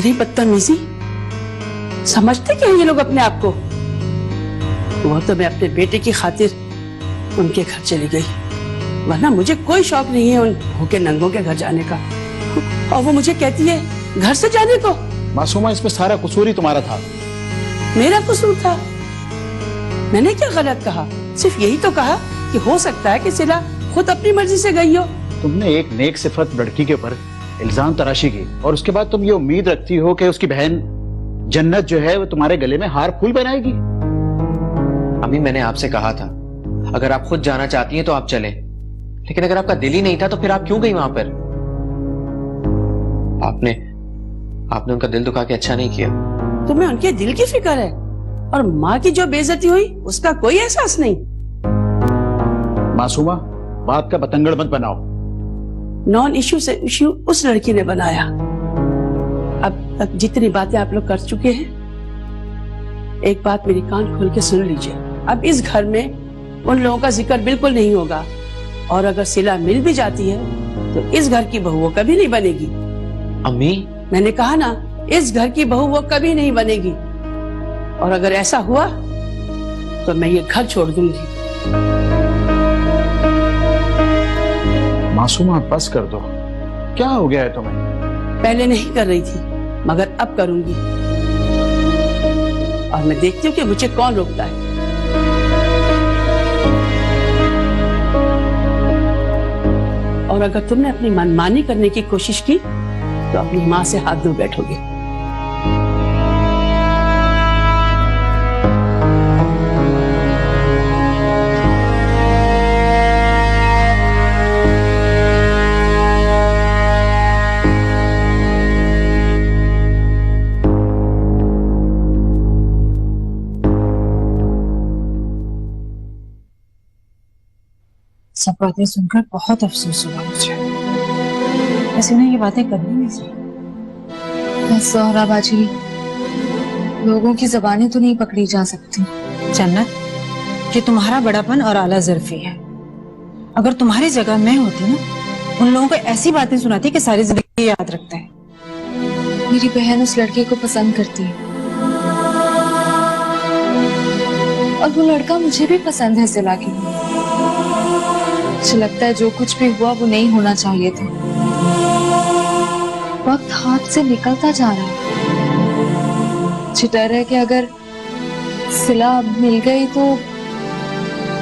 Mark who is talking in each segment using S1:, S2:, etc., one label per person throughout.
S1: इतनी बदतमीजी, समझते क्या ये लोग अपने आप को? वो तो मैं अपने बेटे की खातिर उनके घर चली गई, वरना मुझे कोई शौक नहीं है उन भूखे नंगों के घर जाने का। और वो मुझे कहती है घर से जाने को।
S2: मासूमा, इसमें सारा कसूर ही तुम्हारा था।
S1: मेरा कसूर था? मैंने क्या गलत कहा? सिर्फ यही तो कहा कि हो सकता है कि सिला खुद अपनी मर्जी से गई हो।
S2: तुमने एक नेक सिफत लड़की के ऊपर इल्जाम तराशी की और उसके बाद तुम ये उम्मीद रखती हो कि उसकी बहन जन्नत जो है वो तुम्हारे गले में हार फूल बनाएगी।
S3: अम्मी, मैंने आपसे कहा था अगर आप खुद जाना चाहती हैं तो आप चलें, लेकिन अगर आपका दिल ही नहीं था तो फिर आप क्यों गई वहां पर? आपने उनका दिल दुखा के अच्छा नहीं किया।
S1: तुम्हें उनके दिल की फिक्र है और माँ की जो बेइज्जती हुई उसका कोई एहसास नहीं।
S2: मासूमा, बात का बतंगड़ मत बनाओ।
S1: नॉन इश्यू से इश्यू उस लड़की ने बनाया। अब तक जितनी बातें आप लोग कर चुके हैं, एक बात मेरी कान खोल के सुन लीजिए। अब इस घर में उन लोगों का जिक्र बिल्कुल नहीं होगा, और अगर सिला मिल भी जाती है तो इस घर की बहू वो कभी नहीं बनेगी।
S3: अम्मी,
S1: मैंने कहा ना, इस घर की बहू वो कभी नहीं बनेगी, और अगर ऐसा हुआ तो मैं ये घर छोड़ दूंगी।
S2: मासूमा, बस कर दो। क्या हो गया है तुम्हें?
S1: पहले नहीं कर रही थी, मगर अब करूंगी, और मैं देखती हूँ कि मुझे कौन रोकता है। और अगर तुमने अपनी मनमानी करने की कोशिश की तो अपनी माँ से हाथ धो बैठोगे।
S4: सब बातें सुनकर बहुत अफसोस हुआ मुझे। वैसे उन्हें ये बातें करनी नहीं चाहिए।
S5: बस ज़ोहरा बाजी, लोगों की ज़बानें तो नहीं पकड़ी जा सकती।
S4: जन्नत, ये तुम्हारा बड़ापन और आला ज़र्फी है। अगर तुम्हारी जगह मैं होती ना, उन लोगों को ऐसी बातें सुनाती कि सारी जिंदगी याद रखते हैं।
S5: मेरी बहन उस लड़के को पसंद करती है, और वो लड़का मुझे भी पसंद है सिला की। मुझे लगता है जो कुछ भी हुआ वो नहीं होना चाहिए था। वक्त हाथ से निकलता जा रहा है। मुझे डर है कि अगर सिला मिल गई तो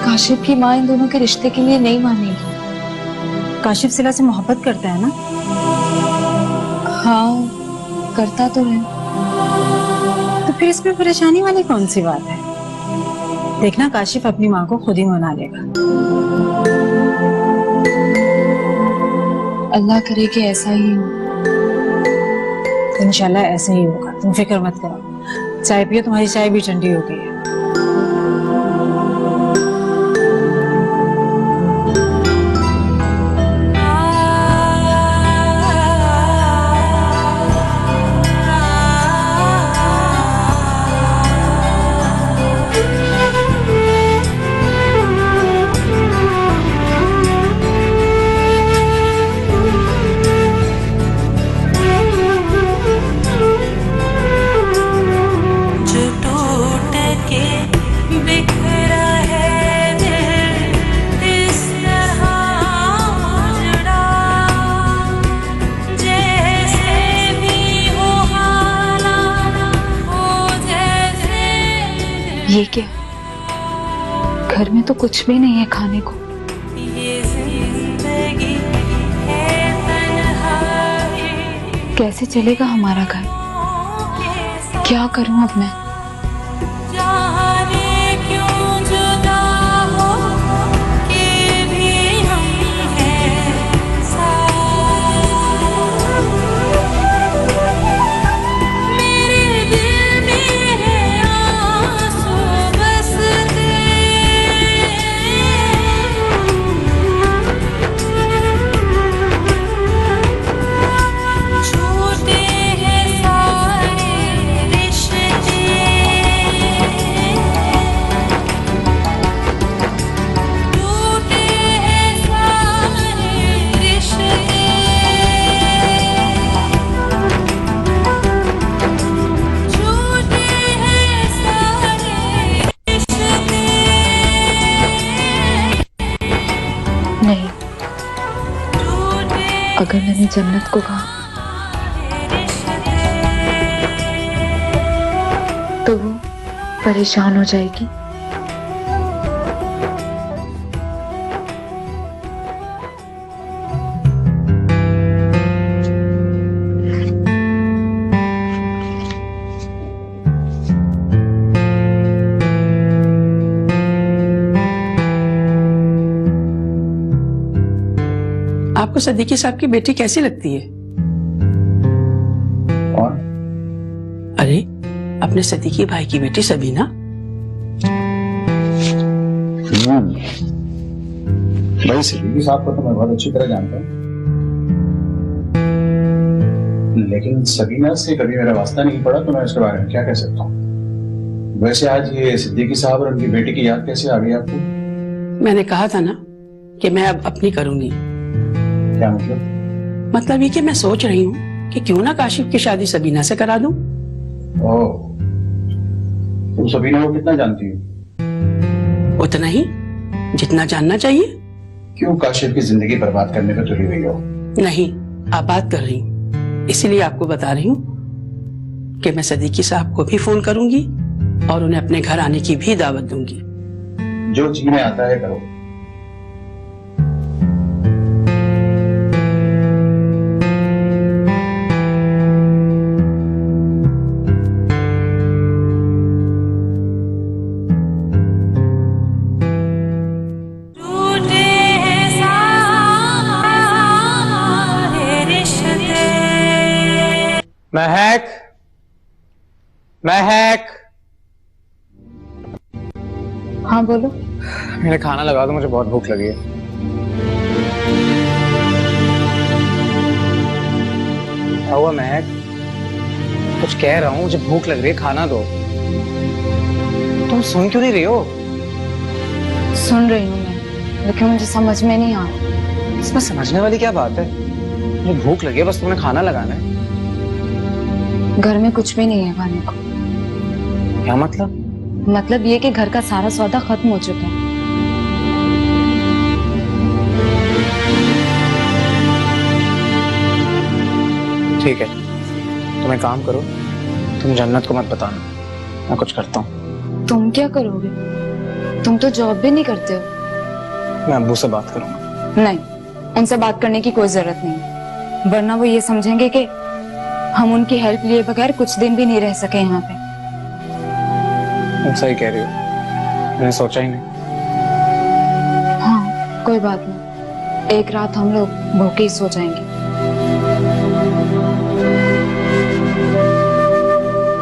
S5: काशिफ की माँ इन दोनों के रिश्ते के लिए नहीं मानेगी।
S4: काशिफ सिला से मोहब्बत करता है ना?
S5: हाँ, करता तो है।
S4: तो फिर इसमें परेशानी वाली कौन सी बात है? देखना, काशिफ अपनी माँ को खुद ही मना लेगा।
S5: अल्लाह करे कि ऐसा ही हो।
S4: इंशाल्लाह ऐसे ही होगा, तुम फिक्र मत करो। चाय पियो, तुम्हारी चाय भी ठंडी हो गई है।
S5: ये क्या? घर में तो कुछ भी नहीं है खाने को। कैसे चलेगा हमारा घर? क्या करूं अब मैं?
S6: छोटे हैं सारे रिश्ते
S5: जन्नत को कहा तो वो परेशान हो जाएगी।
S1: आपको सदीकी साहब की बेटी कैसी लगती है?
S2: कौन?
S1: अरे अपने सदीकी भाई की बेटी सबीना।
S2: भाई सदीकी साहब को तो मैं बहुत अच्छी तरह जानता हूँ, लेकिन सबीना से कभी मेरा वास्ता नहीं पड़ा, तो मैं उसके बारे में क्या कह सकता हूँ। वैसे आज ये सिद्दीकी साहब और उनकी बेटी की याद कैसे आ गई आपको?
S1: मैंने कहा था ना कि मैं अब अपनी करूंगी।
S2: क्या मतलब?
S1: मतलब ये कि मैं सोच रही हूँ कि क्यों ना काशिफ की शादी सबीना से करा दूं।
S2: ओह, तुम सबीना को कितना जानती हो?
S1: उतना ही जितना जानना चाहिए।
S2: क्यों काशिफ की जिंदगी बर्बाद करने पर तुली हुई हो?
S1: नहीं, आबाद कर रही हूँ, इसीलिए आपको बता रही हूँ कि मैं सदीकी साहब को भी फोन करूंगी और उन्हें अपने घर आने की भी दावत दूंगी।
S2: जो जी में आता है करो।
S3: महक, महक।
S5: हाँ बोलो।
S3: मेरे खाना लगा दो, मुझे बहुत भूख लगी है। क्या हुआ महक? कुछ कह रहा हूँ, मुझे भूख लग रही है, खाना दो। तुम सुन क्यों नहीं रही हो?
S5: सुन रही हूँ मैं, लेकिन मुझे समझ में नहीं आ रहा।
S3: इसमें समझने वाली क्या बात है? मुझे भूख लगी है, बस तुमने खाना लगाना है।
S5: घर में कुछ भी नहीं है खाने को।
S3: क्या मतलब?
S5: मतलब ये कि घर का सारा सौदा खत्म हो चुका है।
S3: ठीक है, तुम एक काम करो, तुम जन्नत को मत बताना, मैं कुछ करता हूँ।
S5: तुम क्या करोगे? तुम तो जॉब भी नहीं करते हो।
S3: मैं अब्बू से बात करूंगा।
S5: नहीं, उनसे बात करने की कोई जरूरत नहीं, वरना वो ये समझेंगे कि हम उनकी हेल्प लिए बगैर कुछ दिन भी नहीं रह सके यहाँ पे।
S3: तुम सही कह रही हो, मैंने सोचा ही नहीं।
S5: हाँ, कोई बात नहीं, एक रात हम लोग भूखे ही सो जाएंगे।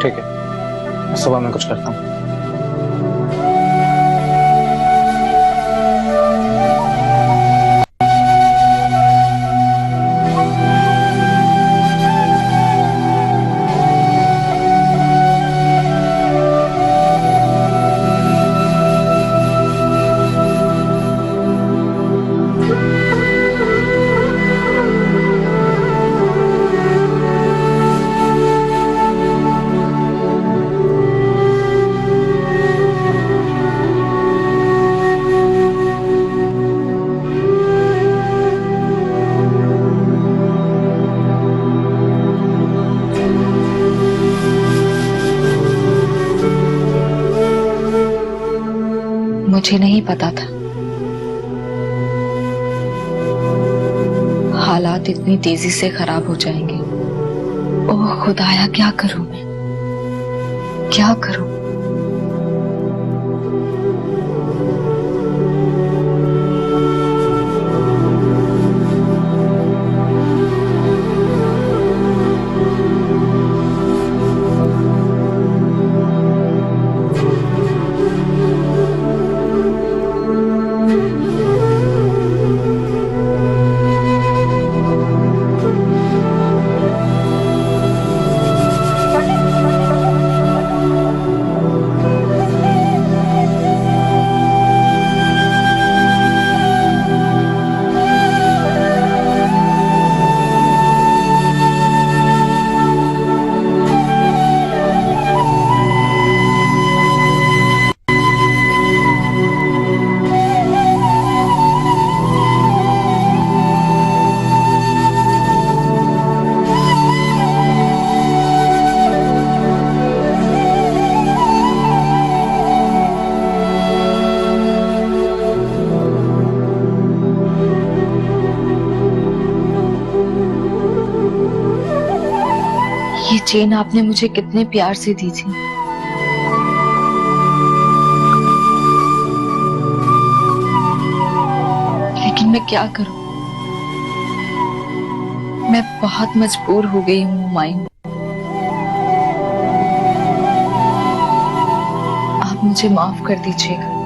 S3: ठीक है, सुबह मैं कुछ करता हूँ।
S5: मुझे नहीं पता था हालात इतनी तेजी से खराब हो जाएंगे। ओह खुदाया, क्या करूं मैं, क्या करूं? चेन आपने मुझे कितने प्यार से दी थी, लेकिन मैं क्या करूं, मैं बहुत मजबूर हो गई हूँ हुमायूं। आप मुझे माफ कर दीजिएगा।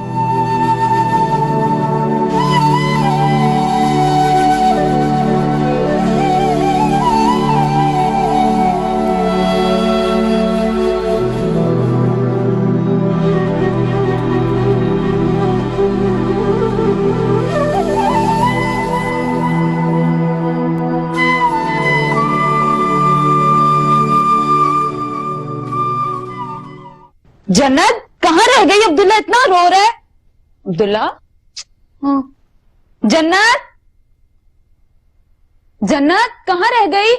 S4: जन्नत कहाँ रह गई? अब्दुल्ला इतना रो रहा है। अब्दुल्ला, जन्नत, जन्नत कहाँ रह गई?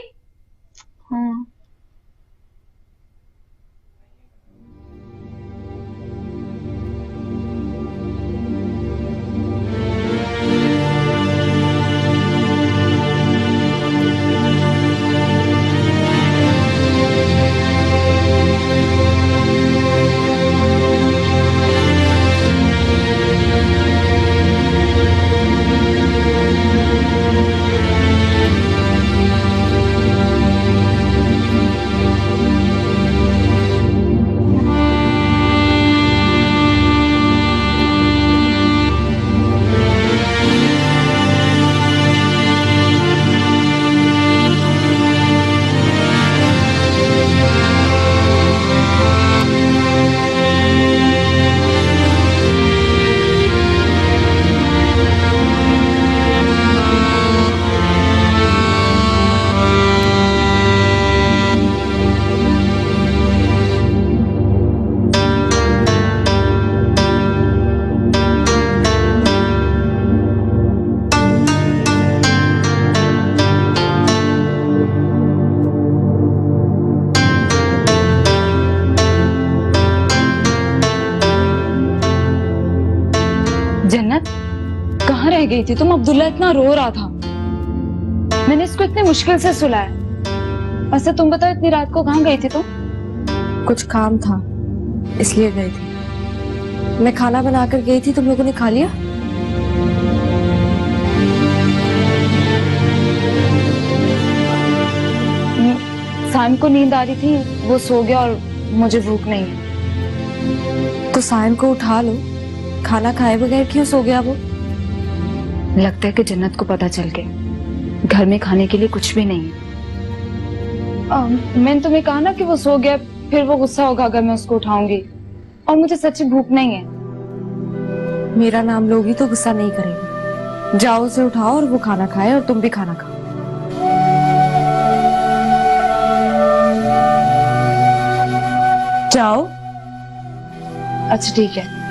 S4: जन्नत कहाँ रह गई थी तुम? अब्दुल्ला इतना रो रहा था, मैंने इसको इतनी मुश्किल से सुलाया। वैसे तुम बताओ, इतनी रात को कहाँ गई थी तुम?
S5: कुछ काम था इसलिए गई थी। मैं खाना बनाकर गई थी, तुम लोगों ने खा लिया?
S4: साइम को नींद आ रही थी, वो सो गया और मुझे भूख नहीं है।
S5: तो साइम को उठा लो, खाना खाए बगैर क्यों सो गया वो?
S4: लगता है कि जन्नत को पता चल गया घर में खाने के लिए कुछ भी नहीं है। मैंने तुम्हें कहा ना कि वो सो गया, फिर वो गुस्सा होगा अगर मैं उसको उठाऊंगी, और मुझे सच्ची भूख नहीं है।
S5: मेरा नाम लोगी तो गुस्सा नहीं करेगी। जाओ उसे उठाओ और वो खाना खाए, और तुम भी खाना खाओ। जाओ।
S4: अच्छा ठीक है।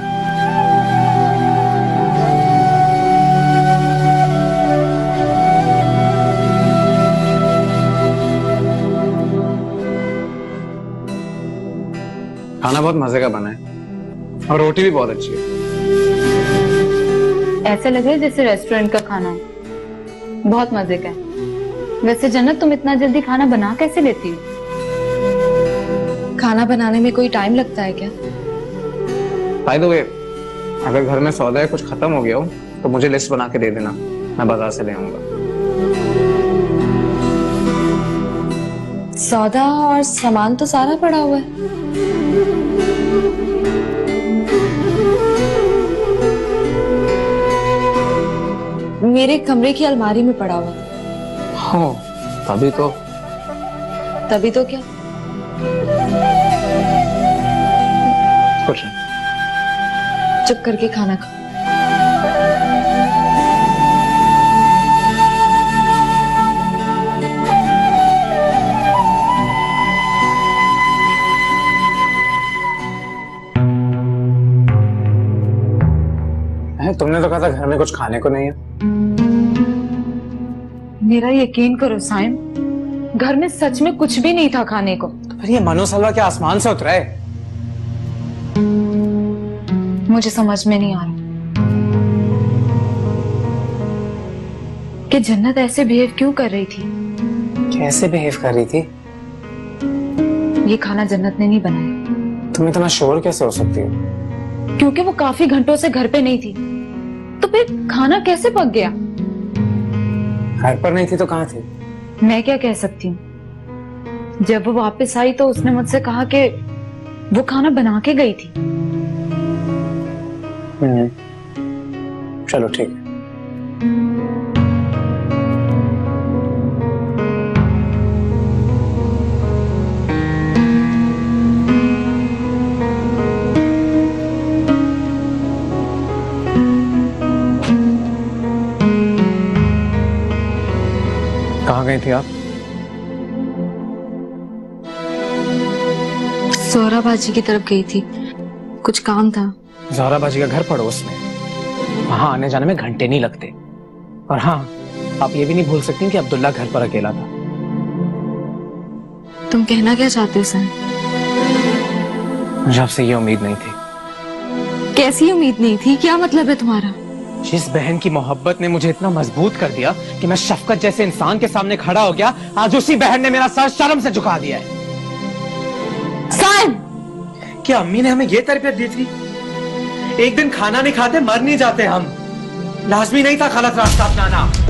S3: खाना बहुत मजे का बना है और रोटी भी बहुत अच्छी है।
S4: ऐसा लग रहा है जैसे रेस्टोरेंट का खाना हो, बहुत मजे का है। वैसे जन्नत, तुम इतना जल्दी खाना बना कैसे लेती हो?
S5: खाना बनाने में कोई टाइम लगता है क्या?
S3: बाय द वे, अगर घर में सौदा है कुछ खत्म हो गया हो तो मुझे लिस्ट बना के दे देना, मैं बाजार से ले आऊंगा।
S5: सौदा और सामान तो सारा पड़ा हुआ है। मेरे कमरे की अलमारी में पड़ा हुआ है।
S3: हाँ, तभी तो।
S5: तभी तो क्या?
S3: कुछ नहीं।
S5: चुप करके खाना खाओ।
S3: तुमने तो कहा था घर में कुछ खाने को नहीं है।
S4: मेरा यकीन करो साइम, घर में सच में कुछ भी नहीं था खाने को।
S3: तो फिर ये मनोसलवा क्या आसमान से उतरा है?
S4: मुझे समझ में नहीं आ रहा कि जन्नत ऐसे बिहेव क्यों कर रही थी।
S3: कैसे बिहेव कर रही थी?
S4: ये खाना जन्नत ने नहीं बनाया।
S6: तुम इतना श्योर कैसे हो सकती हो?
S4: क्योंकि वो काफी घंटों से घर पे नहीं थी, तो फिर खाना कैसे पक गया?
S6: घर पर नहीं थी तो कहाँ थी?
S4: मैं क्या कह सकती हूँ? जब वो वापस आई तो उसने मुझसे कहा कि वो खाना बना के गई थी।
S6: चलो ठीक है। कहाँ गई थी आप?
S5: जोहरा बाजी की तरफ गई थी, कुछ काम था।
S6: ज़ोहरा बाजी का घर पड़ोस में, वहां आने जाने में घंटे नहीं लगते। और हाँ, आप ये भी नहीं भूल सकती कि अब्दुल्ला घर पर अकेला था।
S5: तुम कहना क्या चाहते हो सर?
S6: मुझे आपसे ये उम्मीद नहीं थी।
S5: कैसी उम्मीद नहीं थी? क्या मतलब है तुम्हारा?
S6: जिस बहन की मोहब्बत ने मुझे इतना मजबूत कर दिया कि मैं शफकत जैसे इंसान के सामने खड़ा हो गया, आज उसी बहन ने मेरा सर शर्म से झुका दिया है।
S5: साइम!
S3: क्या अम्मी ने हमें ये तरबियत दी थी? एक दिन खाना नहीं खाते मर नहीं जाते हम। लाजमी नहीं था गलत रास्ता अपनाना।